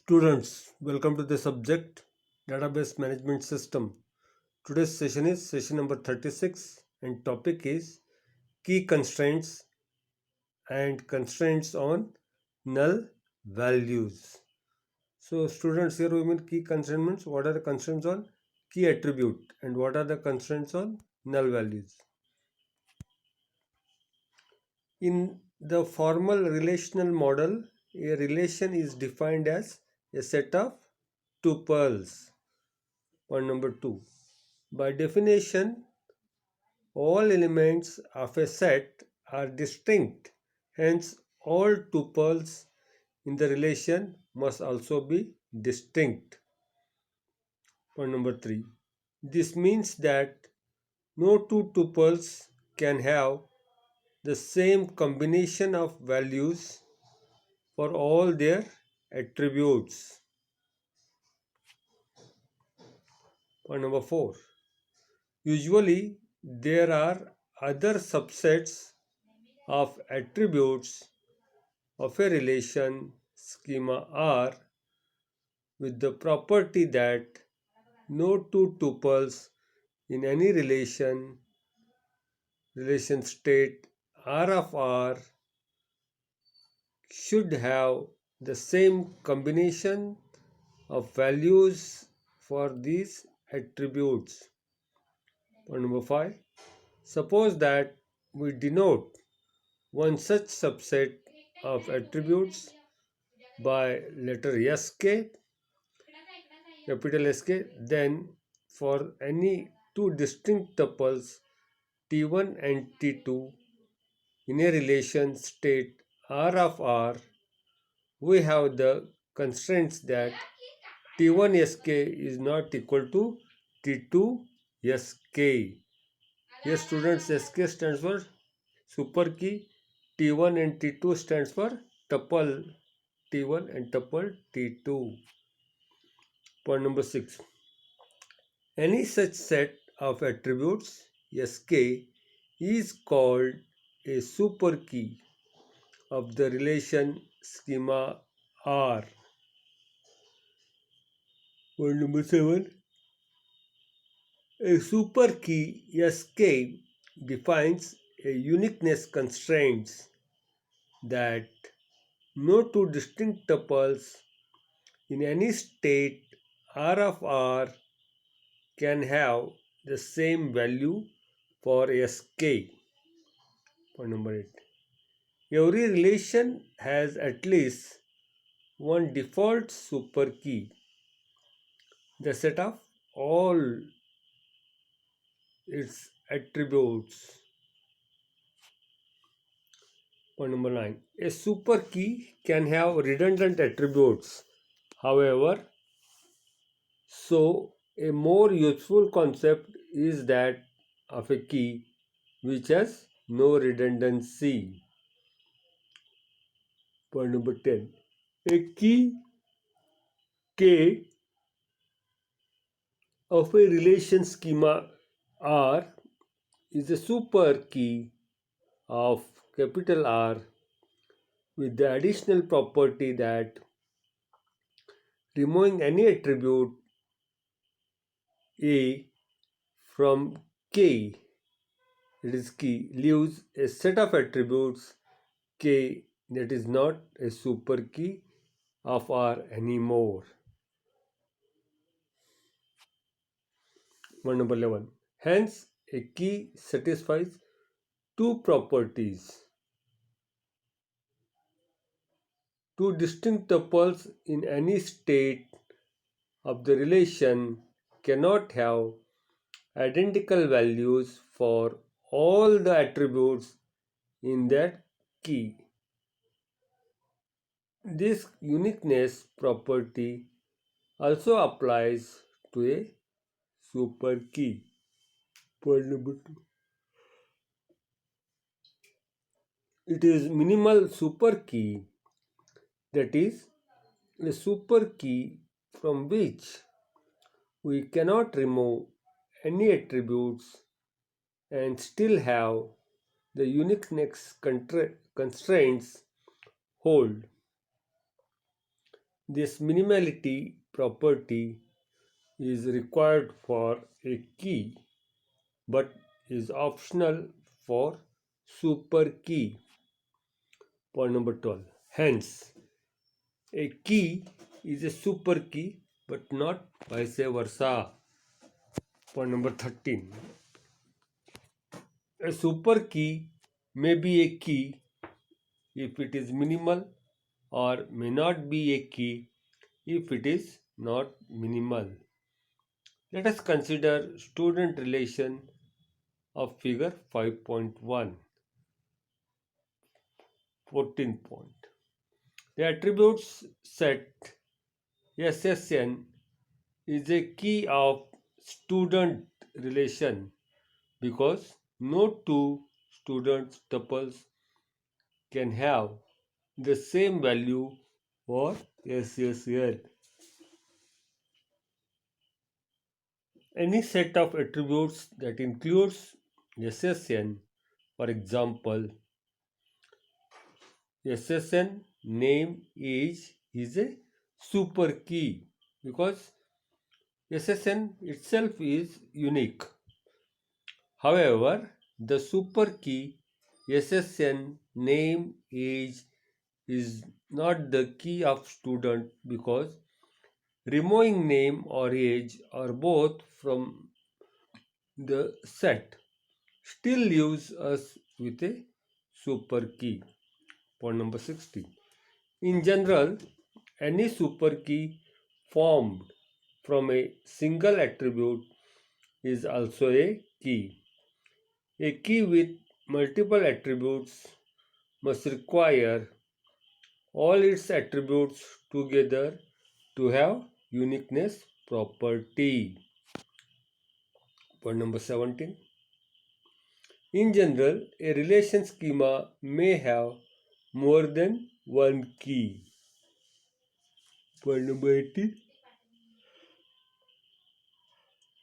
Students, welcome to the subject Database Management System. Today's session is session number 36 and topic is key constraints and constraints on null values. So students, here we mean key constraints. What are the constraints on key attribute and what are the constraints on null values? In the formal relational model, a relation is defined as a set of tuples. Point number 2. By definition, all elements of a set are distinct. Hence, all tuples in the relation must also be distinct. Point number 3. This means that no two tuples can have the same combination of values for all their attributes. Point number 4. Usually, there are other subsets of attributes of a relation schema R with the property that no two tuples in any relation state R of R should have the same combination of values for these attributes. Point number 5. Suppose that we denote one such subset of attributes by letter Sk, capital Sk, then for any two distinct tuples T1 and T2 in a relation state R of R, we have the constraints that T1 Sk is not equal to T2 Sk. Here students, Sk stands for super key, T1 and T2 stands for tuple T1 and tuple T2. Point number 6. Any such set of attributes Sk is called a super key of the relation schema R. Point number 7. A super key Sk defines a uniqueness constraints that no two distinct tuples in any state R of R can have the same value for Sk. Point number 8. Every relation has at least one default super key, the set of all its attributes. Point number 9. A super key can have redundant attributes. However, so a more useful concept is that of a key which has no redundancy. Point number 10. A key K of a relation schema R is a super key of capital R with the additional property that removing any attribute A from K, it is key, leaves a set of attributes K that is not a super key of R anymore. Point number 11. Hence, a key satisfies two properties. Two distinct tuples in any state of the relation cannot have identical values for all the attributes in that key. This uniqueness property also applies to a super key. Point number 2. It is minimal super key, that is a super key from which we cannot remove any attributes and still have the uniqueness constraints hold. This minimality property is required for a key but is optional for super key. Point number 12. Hence, a key is a super key but not vice versa. Point number 13. A super key may be a key if it is minimal or may not be a key if it is not minimal. Let us consider student relation of figure 5.1. 14 point. The attributes set SSN is a key of student relation because no two student tuples can have the same value for SSN. Any set of attributes that includes SSN, for example, SSN name age is a super key because SSN itself is unique. However, the super key SSN name age is not the key of student because removing name or age or both from the set still leaves us with a super key. Point number 16. In general, any super key formed from a single attribute is also a key. A key with multiple attributes must require all its attributes together to have uniqueness property. Point number 17. In general, a relation schema may have more than one key. Point number 18.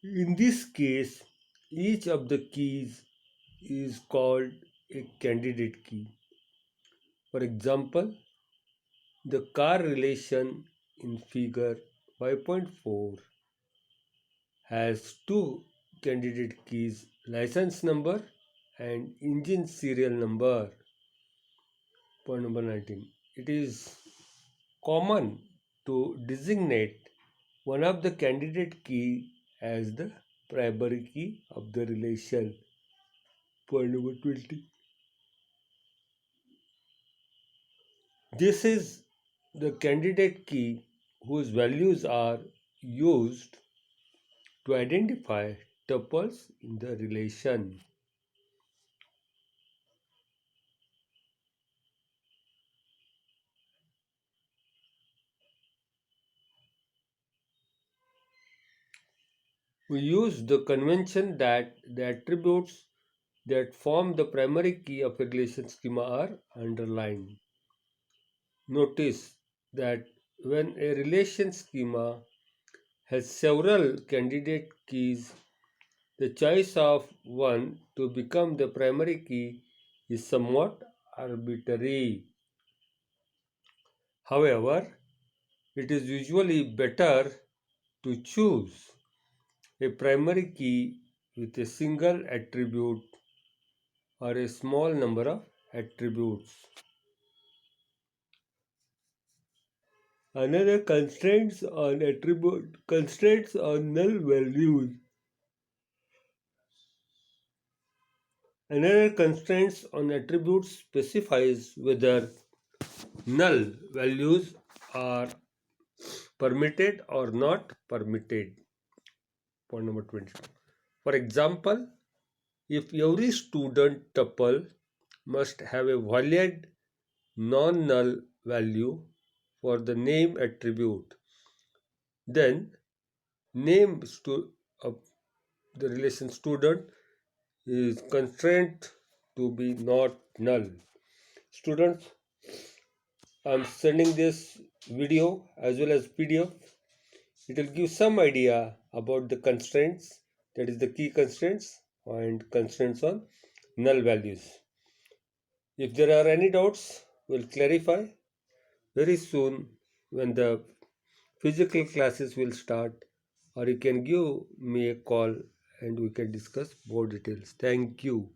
In this case, each of the keys is called a candidate key. For example, the car relation in figure 5.4 has two candidate keys, license number and engine serial number. Point number 19. It is common to designate one of the candidate key as the primary key of the relation. Point number 20. This is the candidate key whose values are used to identify tuples in the relation. We use the convention that the attributes that form the primary key of a relation schema are underlined. Notice that when a relation schema has several candidate keys, the choice of one to become the primary key is somewhat arbitrary. However, it is usually better to choose a primary key with a single attribute or a small number of attributes. Another constraints on null values. Another constraints on attributes specifies whether null values are permitted or not permitted. Point number 22. For example, if every student tuple must have a valid non-null value for the name attribute, then name of the relation student is constrained to be not null. Students, I am sending this video as well as PDF. It will give some idea about the constraints, that is the key constraints and constraints on null values. If there are any doubts, we'll clarify very soon when the physical classes will start, or you can give me a call and we can discuss more details. Thank you.